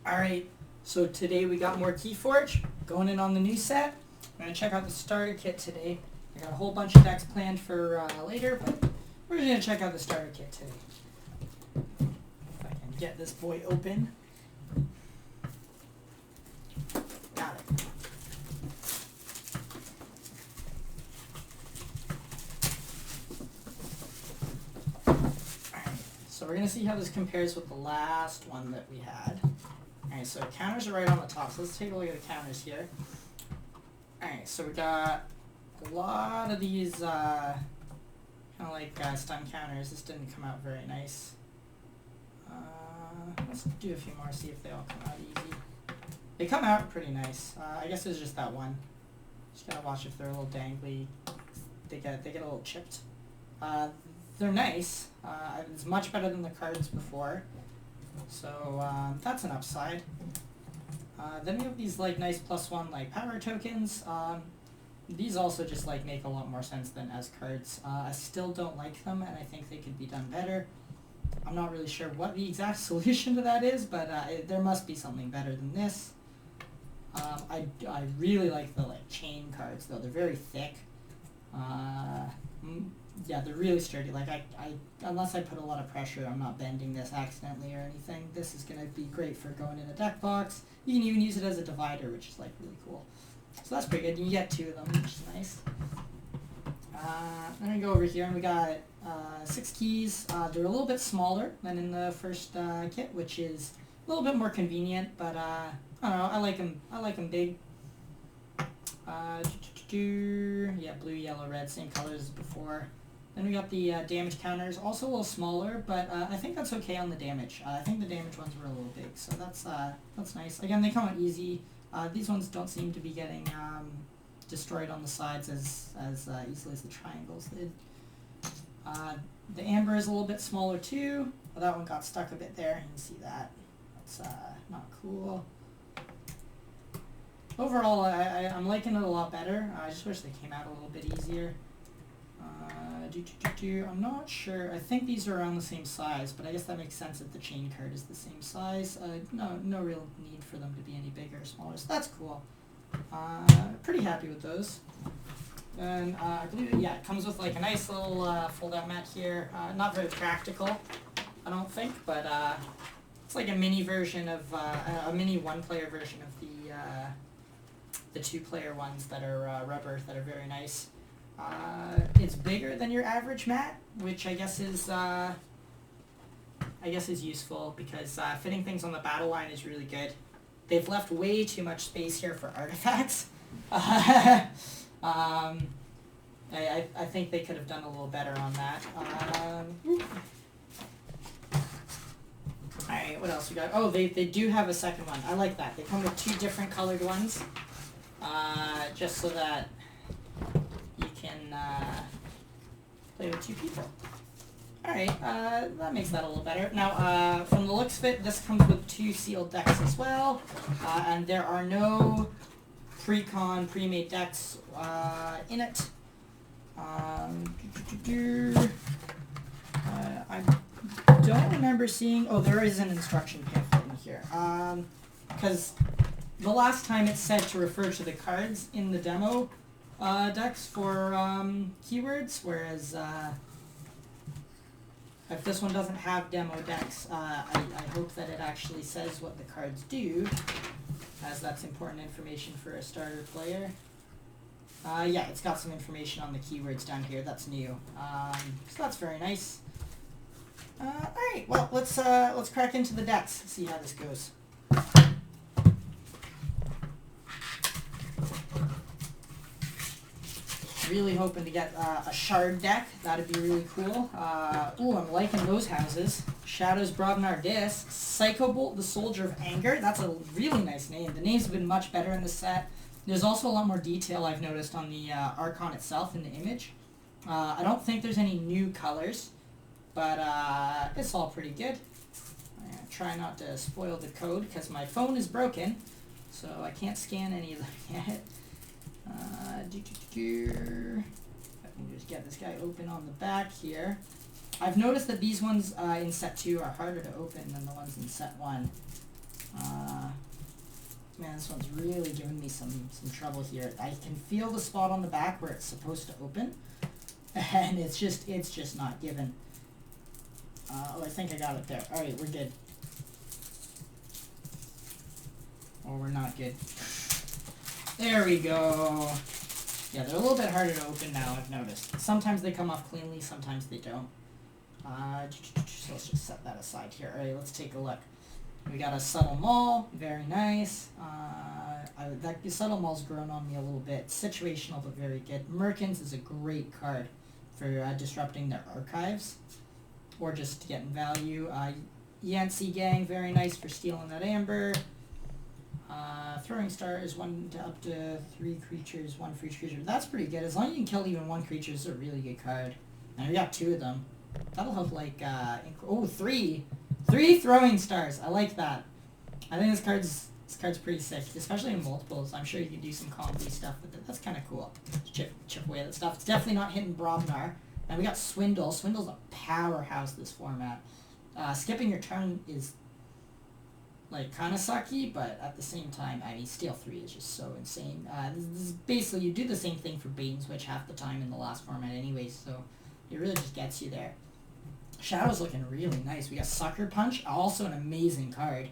Alright, so today we got more Keyforge going in on the new set. I'm going to check out the starter kit today. I got a whole bunch of decks planned for later, but we're just going to check out the starter kit today. If I can get this boy open. Got it. Alright, so we're going to see how this compares with the last one that we had. Alright, so counters are right on the top, so let's take a look at the counters here. Alright, so we got a lot of these kind of like stun counters. This didn't come out very nice. Let's do a few more, see if they all come out easy. They come out pretty nice. I guess it's just that one. Just gotta watch if they're a little dangly. They get a little chipped. They're nice. It's much better than the cards before. So that's an upside. Then we have these like nice +1 like power tokens. These also just like make a lot more sense than as cards. I still don't like them, and I think they could be done better. I'm not really sure what the exact solution to that is, but there must be something better than this. I really like the like chain cards though. They're very thick. Yeah, they're really sturdy. Like I unless I put a lot of pressure, I'm not bending this accidentally or anything. This is gonna be great for going in a deck box. You can even use it as a divider, which is like really cool. So that's pretty good. You get 2 of them, which is nice. Then we go over here and we got 6 keys. They're a little bit smaller than in the first kit, which is a little bit more convenient. But I don't know. I like them. I like them big. Yeah, blue, yellow, red, same colors as before. Then we got the damage counters, also a little smaller, but I think that's okay on the damage. I think the damage ones were a little big, so that's nice. Again, they come out easy. These ones don't seem to be getting destroyed on the sides as easily as the triangles did. The amber is a little bit smaller too. Well, that one got stuck a bit there. You can see that. That's not cool. Overall, I'm liking it a lot better. I just wish they came out a little bit easier. I'm not sure. I think these are around the same size, but I guess that makes sense if the chain card is the same size. No real need for them to be any bigger or smaller, so that's cool. Pretty happy with those. And I believe it comes with like a nice little fold-out mat here. Not very practical, I don't think, but it's like a mini version of a mini one-player version of the 2-player ones that are rubber that are very nice. It's bigger than your average mat, which I guess is useful because fitting things on the battle line is really good. They've left way too much space here for artifacts. I think they could have done a little better on that. Alright, what else we got? Oh, they do have a second one. I like that. They come with 2 different colored ones, just so that you can play with 2 people. Alright, that makes that a little better. Now, from the looks of it, this comes with 2 sealed decks as well, and there are no pre-con, pre-made decks in it. I don't remember seeing... Oh, there is an instruction pamphlet in here. Because the last time it said to refer to the cards in the demo decks for keywords, whereas if this one doesn't have demo decks, I hope that it actually says what the cards do, as that's important information for a starter player. Yeah, it's got some information on the keywords down here. That's new. So that's very nice. Alright, well, let's crack into the decks, see how this goes. Really hoping to get a shard deck. That'd be really cool. Ooh, I'm liking those houses. Shadows broaden our disc. Psychobolt, the Soldier of Anger. That's a really nice name. The names have been much better in the set. There's also a lot more detail I've noticed on the Archon itself in the image. I don't think there's any new colors, but it's all pretty good. I'm gonna try not to spoil the code because my phone is broken, so I can't scan any of them yet. I can just get this guy open on the back here. I've noticed that these ones in set 2 are harder to open than the ones in set 1. Man, this one's really giving me some trouble here. I can feel the spot on the back where it's supposed to open, and it's just not given. Oh, I think I got it there. All right, we're good. Oh, we're not good. There we go. Yeah, they're a little bit harder to open now, I've noticed. Sometimes they come off cleanly, sometimes they don't. So let's just set that aside here. All right, let's take a look. We got a Subtle Maul, very nice. That Subtle Maul's grown on me a little bit. Situational, but very good. Merkins is a great card for disrupting their archives, or just getting value. Yancey Gang, very nice for stealing that amber. Throwing Star is up to 3 creatures, 1 for each creature. That's pretty good. As long as you can kill even 1 creature, it's a really good card. And we got 2 of them. That'll help, like, 3! 3 Throwing Stars. I like that. I think this card's pretty sick, especially in multiples. I'm sure you can do some combo stuff with it. That's kind of cool. Chip away at that stuff. It's definitely not hitting Brobnar. And we got Swindle. Swindle's a powerhouse this format. Skipping your turn is, like, kind of sucky, but at the same time, I mean, Steal 3 is just so insane. This is basically, you do the same thing for Bait and Switch half the time in the last format anyways, so it really just gets you there. Shadow's looking really nice. We got Sucker Punch, also an amazing card.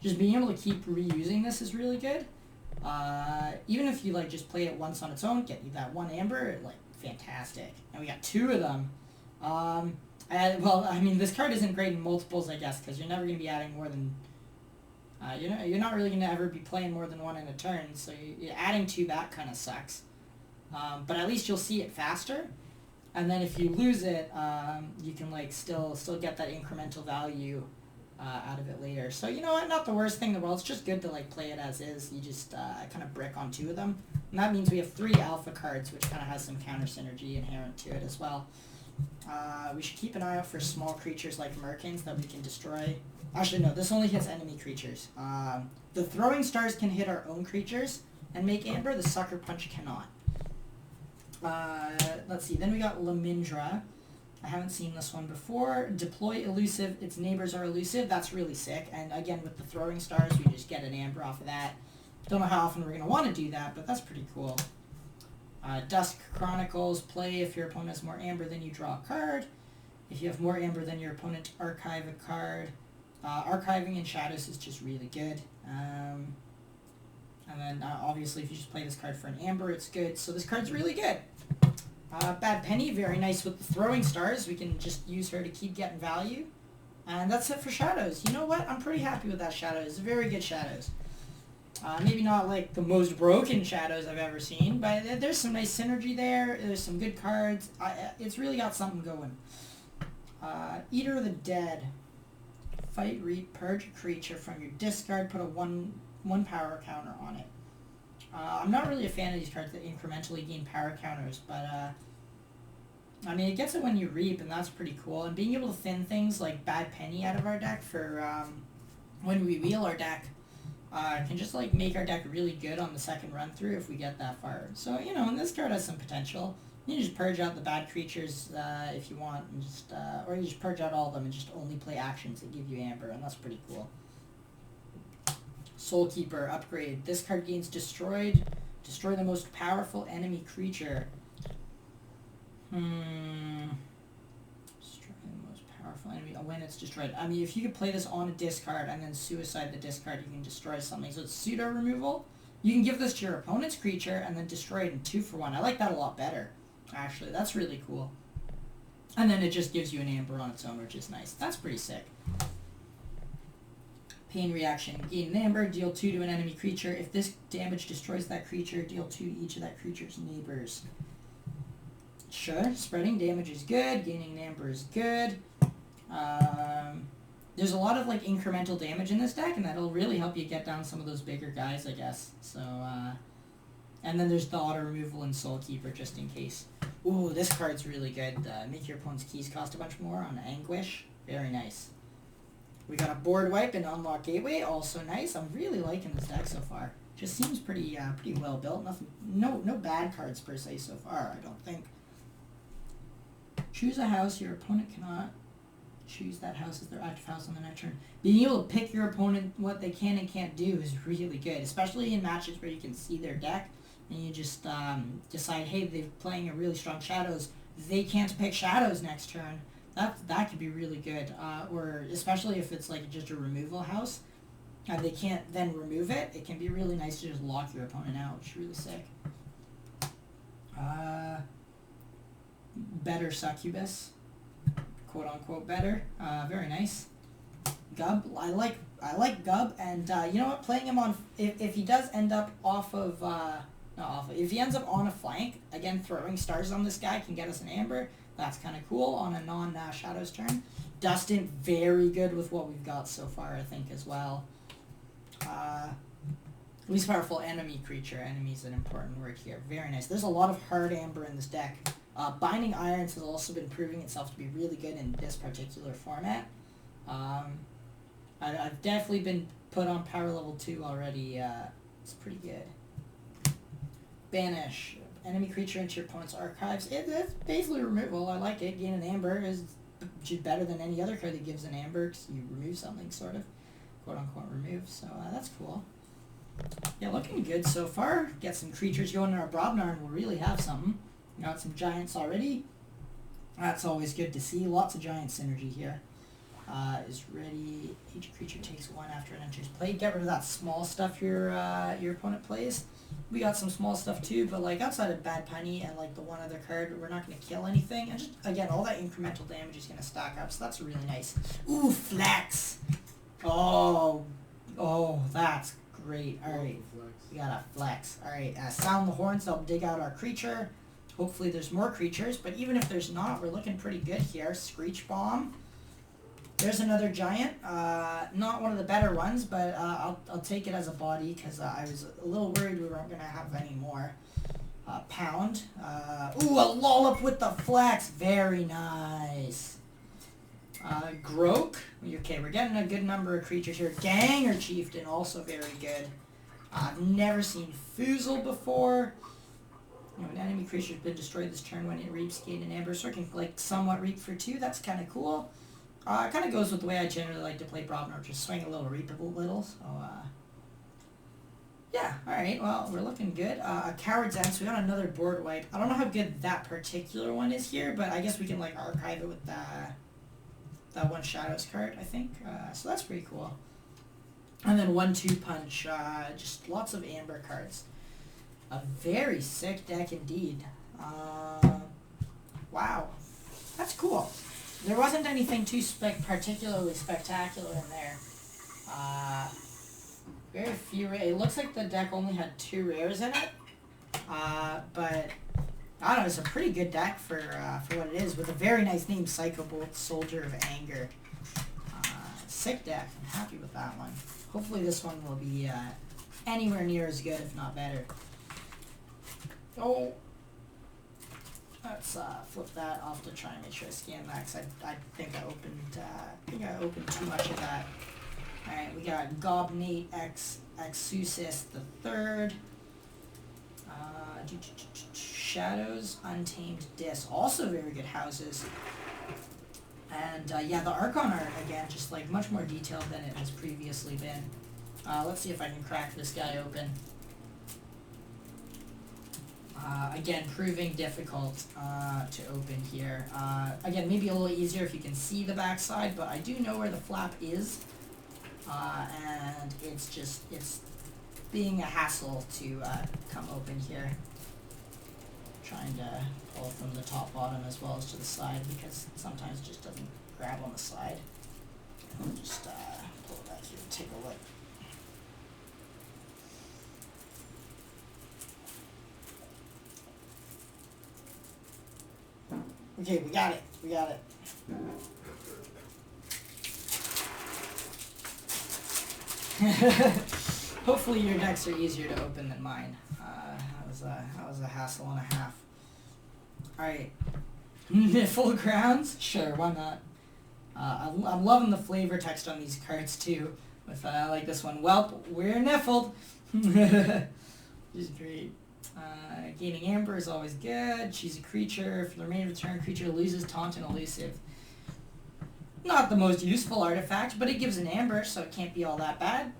Just being able to keep reusing this is really good. Even if you, like, just play it once on its own, get you that 1 amber, like, fantastic. And we got 2 of them. Well, I mean, this card isn't great in multiples, I guess, because you're never going to be adding more than... you're not really going to ever be playing more than 1 in a turn, so you're adding 2 back kind of sucks. But at least you'll see it faster. And then if you lose it, you can, like, still get that incremental value out of it later. So, you know what? Not the worst thing in the world. It's just good to, like, play it as is. You just kind of brick on 2 of them. And that means we have 3 alpha cards, which kind of has some counter synergy inherent to it as well. We should keep an eye out for small creatures like Merkins that we can destroy. Actually, no, this only hits enemy creatures. The Throwing Stars can hit our own creatures and make amber. The Sucker Punch cannot. Let's see. Then we got Lamindra. I haven't seen this one before. Deploy Elusive. Its neighbors are elusive. That's really sick. And again, with the Throwing Stars, we just get an amber off of that. Don't know how often we're going to want to do that, but that's pretty cool. Dusk Chronicles. Play if your opponent has more amber, then you draw a card. If you have more amber than your opponent, archive a card. Archiving in Shadows is just really good. And then obviously if you just play this card for an amber, it's good. So this card's really good. Bad Penny, very nice with the Throwing Stars. We can just use her to keep getting value. And that's it for Shadows. You know what? I'm pretty happy with that Shadows. It's very good Shadows. Maybe not like the most broken Shadows I've ever seen, but there's some nice synergy there. There's some good cards. It's really got something going. Eater of the Dead. Fight, reap, purge a creature from your discard. Put a one power counter on it. I'm not really a fan of these cards that incrementally gain power counters, but I mean, it gets it when you reap, and that's pretty cool. And being able to thin things like Bad Penny out of our deck for when we wheel our deck can just, like, make our deck really good on the second run through if we get that far. So, you know, and this card has some potential. You can just purge out the bad creatures if you want, and just or you just purge out all of them and just only play actions that give you amber, and that's pretty cool. Soulkeeper upgrade. This card gains destroyed. Destroy the most powerful enemy creature. Destroy the most powerful enemy when it's destroyed. I mean, if you could play this on a discard and then suicide the discard, you can destroy something. So it's pseudo removal. You can give this to your opponent's creature and then destroy it in 2 for 1. I like that a lot better, actually. That's really cool. And then it just gives you an amber on its own, which is nice. That's pretty sick. Pain reaction. Gain an amber, deal 2 to an enemy creature. If this damage destroys that creature, deal 2 to each of that creature's neighbors. Sure, spreading damage is good. Gaining an amber is good. There's a lot of, like, incremental damage in this deck, and that'll really help you get down some of those bigger guys, I guess. So, and then there's the auto removal and Soulkeeper, just in case. Ooh, this card's really good. Make your opponent's keys cost a bunch more on Anguish. Very nice. We got a board wipe and unlock gateway, also nice. I'm really liking this deck so far. Just seems pretty well built. No bad cards per se so far, I don't think. Choose a house your opponent cannot choose that house as their active house on the next turn. Being able to pick your opponent what they can and can't do is really good, especially in matches where you can see their deck and you just decide, hey, they're playing a really strong shadows. They can't pick shadows next turn. That could be really good. Or especially if it's like just a removal house and they can't then remove it, it can be really nice to just lock your opponent out, which is really sick. Better succubus, quote unquote better. Very nice. Gub, I like Gub, and you know what? Playing him on if he does end up off of not off. If he ends up on a flank, again throwing stars on this guy can get us an amber. That's kind of cool on a non shadows turn. Dustin, very good with what we've got so far, I think as well. Least powerful enemy creature. Enemy is an important word here. Very nice. There's a lot of hard amber in this deck. Binding Irons has also been proving itself to be really good in this particular format. I've definitely been put on power level 2 already. It's pretty good. Banish. Enemy creature into your opponent's archives. It's basically removal. I like it. Gain an amber is better than any other card that gives an amber because you remove something, sort of. Quote unquote remove. So that's cool. Yeah, looking good so far. Get some creatures going in our Brobnar and we'll really have something. Got some giants already. That's always good to see. Lots of giant synergy here. Is ready. Each creature takes 1 after it enters play. Get rid of that small stuff your opponent plays. We got some small stuff too, but like outside of Bad Punny and like the one other card, we're not going to kill anything. And just again, all that incremental damage is going to stack up, so that's really nice. Ooh, flex. Oh, that's great. All right, we got a flex. All right, sound the horns. They'll dig out our creature. Hopefully there's more creatures, but even if there's not, we're looking pretty good here. Screech Bomb. There's another giant. Not one of the better ones, but I'll take it as a body because I was a little worried we weren't going to have any more. Pound. Ooh, a Lollop with the flex. Very nice. Grok. Okay, we're getting a good number of creatures here. Ganger Chieftain, also very good. I've never seen Foozle before. You know, an enemy creature has been destroyed this turn when it reaps, gain an amber, so it can like somewhat reap for 2. That's kind of cool. It kind of goes with the way I generally like to play Brobnar, just swing a little, reap a little. So yeah, all right. Well, we're looking good. A Coward's End. So we got another board wipe. I don't know how good that particular one is here, but I guess we can like archive it with that one Shadows card, I think. So that's pretty cool. And then 1-2 punch. Just lots of amber cards. A very sick deck indeed. Wow. That's cool. There wasn't anything too particularly spectacular in there. Very few it looks like the deck only had 2 rares in it. But I don't know, it's a pretty good deck for what it is, with a very nice name, Psycho Bolt, Soldier of Anger. Sick deck. I'm happy with that one. Hopefully this one will be anywhere near as good, if not better. Oh, let's flip that off to try and make sure I scan that, because I think I opened too much of that. All right, we got Gobnate Exusis the Third. Shadows, Untamed Dis, also very good houses. And yeah, the Archon art again, just like much more detailed than it has previously been. Let's see if I can crack this guy open. Again, proving difficult to open here. Again, maybe a little easier if you can see the backside, but I do know where the flap is. And it's being a hassle to come open here. Trying to pull from the top, bottom, as well as to the side, because sometimes it just doesn't grab on the side. I'll just pull it back here and take a look. Okay, we got it. We got it. Hopefully your decks are easier to open than mine. That was a hassle and a half. Alright. Niffle Grounds? Sure, why not? I'm loving the flavor text on these cards too. With like this one. Welp, we're niffled. Which is great. Gaining Amber is always good. She's a creature. For the remainder of the turn, creature loses Taunt and Elusive. Not the most useful artifact, but it gives an amber, so it can't be all that bad.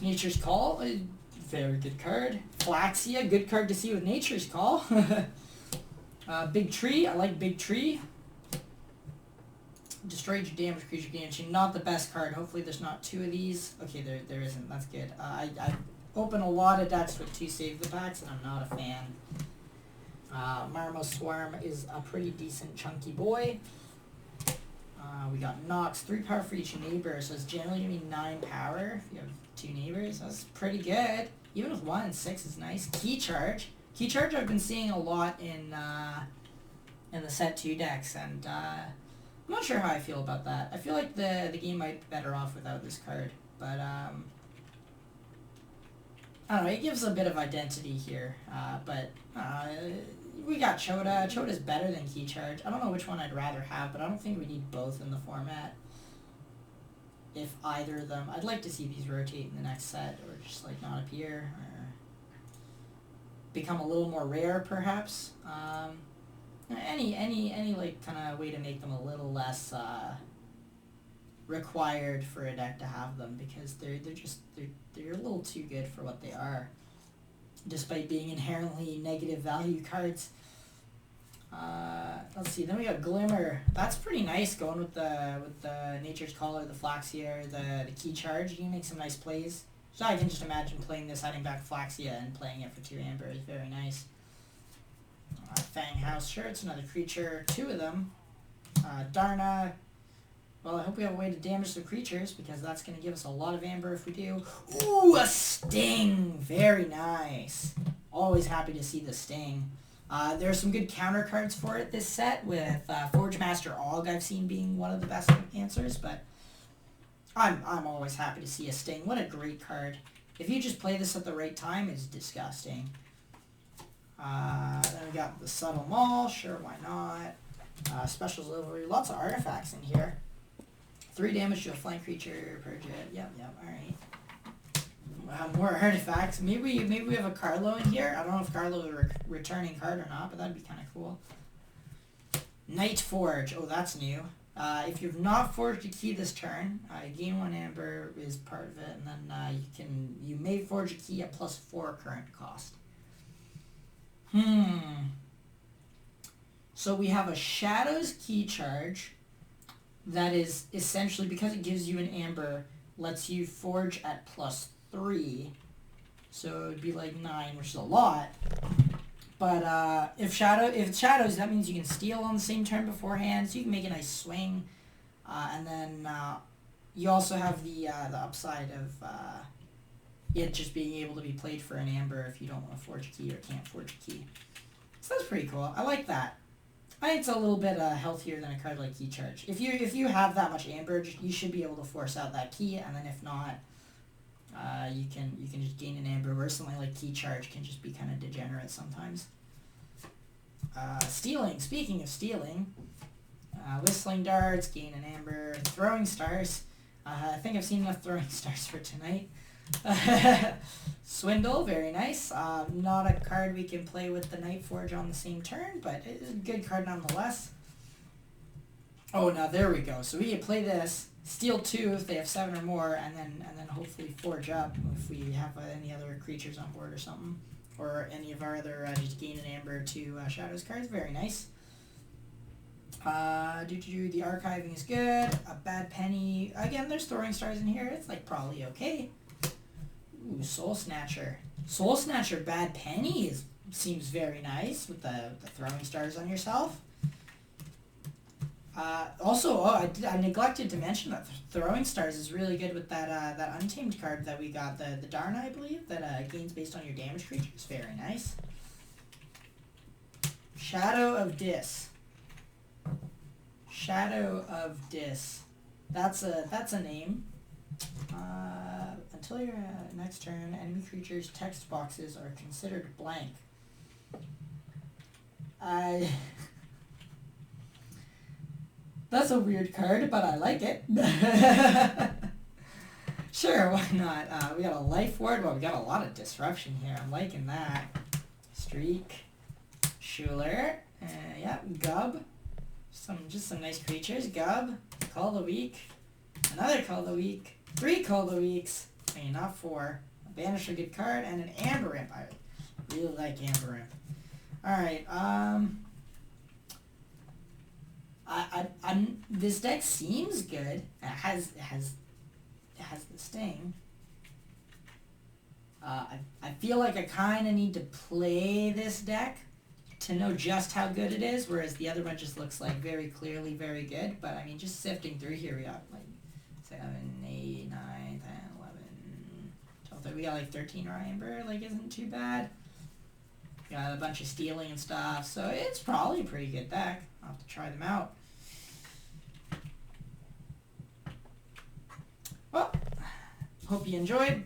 Nature's Call, a very good card. Flaxia, good card to see with Nature's Call. Big Tree, I like Big Tree. Destroyed your damage creature gain. Not the best card. Hopefully there's not two of these. Okay, there isn't. That's good. I open a lot of decks with 2 Save the Packs, and I'm not a fan. Marmo Swarm is a pretty decent chunky boy. We got Nox, 3 power for each neighbor, so it's generally going to be 9 power if you have 2 neighbors. That's pretty good. Even with 1 and 6 is nice. Key Charge. Key Charge I've been seeing a lot in the set 2 decks, and I'm not sure how I feel about that. I feel like the game might be better off without this card, but I don't know, it gives a bit of identity here, but we got Chota. Chota's better than Key Charge. I don't know which one I'd rather have, but I don't think we need both in the format. If either of them, I'd like to see these rotate in the next set, or just like not appear, or become a little more rare, perhaps. Any like kind of way to make them a little less required for a deck to have them, because they're a little too good for what they are, despite being inherently negative value cards. Let's see. Then we got Glimmer. That's pretty nice, going with the Nature's Call or the Flaxia or the Key Charge. You can make some nice plays. So I can just imagine playing this, adding back Flaxia and playing it for 2 amber is very nice. Fang House. Sure, it's another creature. 2 of them. Darna. Well, I hope we have a way to damage the creatures, because that's going to give us a lot of amber if we do. Ooh, a Sting! Very nice. Always happy to see the Sting. There are some good counter cards for it this set, with Forge Master Og I've seen being one of the best answers, but I'm always happy to see a Sting. What a great card. If you just play this at the right time, it's disgusting. Then we got the Subtle Maul. Sure, why not? Special Delivery. Lots of artifacts in here. 3 damage to a flying creature, purge it. Yep, alright. More artifacts. Maybe we have a Carlo in here. I don't know if Carlo is a returning card or not, but that'd be kind of cool. Night Forge. Oh, that's new. If you've not forged a key this turn, gain 1 amber is part of it, and then you may forge a key at +4 current cost. So we have a Shadows Key Charge that is essentially, because it gives you an amber, lets you forge at +3. So it'd be like 9, which is a lot. But if Shadows, that means you can steal on the same turn beforehand, so you can make a nice swing. And then you also have the upside of it just being able to be played for an amber if you don't want to forge a key or can't forge a key. So that's pretty cool. I like that. I think it's a little bit healthier than a card like Key Charge. If you have that much amber, you should be able to force out that key, and then if not, you can just gain an amber, where something like Key Charge can just be kind of degenerate sometimes. Stealing. Speaking of stealing, Whistling Darts, gain an amber. Throwing Stars. I think I've seen enough Throwing Stars for tonight. Swindle, very nice. Not a card we can play with the Night Forge on the same turn, but it's a good card nonetheless. Oh, now there we go. So we can play this, steal 2 if they have 7 or more, and then hopefully forge up if we have any other creatures on board or something, or any of our other just gain an amber to Shadows cards. Very nice. The archiving is good. A Bad Penny. Again, there's Throwing Stars in here. It's like probably okay. Ooh, Soul Snatcher. Soul Snatcher Bad Penny seems very nice with the Throwing Stars on yourself. Also, I neglected to mention that Throwing Stars is really good with that Untamed card that we got, the Darna, I believe, that gains based on your damage creature. It's very nice. Shadow of Dis. Shadow of Dis. That's a name. Until your next turn, enemy creatures' text boxes are considered blank. That's a weird card, but I like it. Sure, why not? We got a Life Ward. Well, we got a lot of disruption here. I'm liking that. Streak. Schuler. Yeah, Gub. Just some nice creatures. Gub. call of the week, another call of the week, 3 call of the weeks, I mean not 4, a banish a good card, and an Amber Imp. I really like Amber Imp. Alright, this deck seems good. It has the sting. I feel like I kind of need to play this deck to know just how good it is, whereas the other one just looks like very clearly very good. But I mean, just sifting through here, we got like 7, 8, 9, 10, 11, 12, 13. We got like 13 Amber, like isn't too bad. Got a bunch of stealing and stuff, so it's probably a pretty good deck. I'll have to try them out. Well, hope you enjoyed.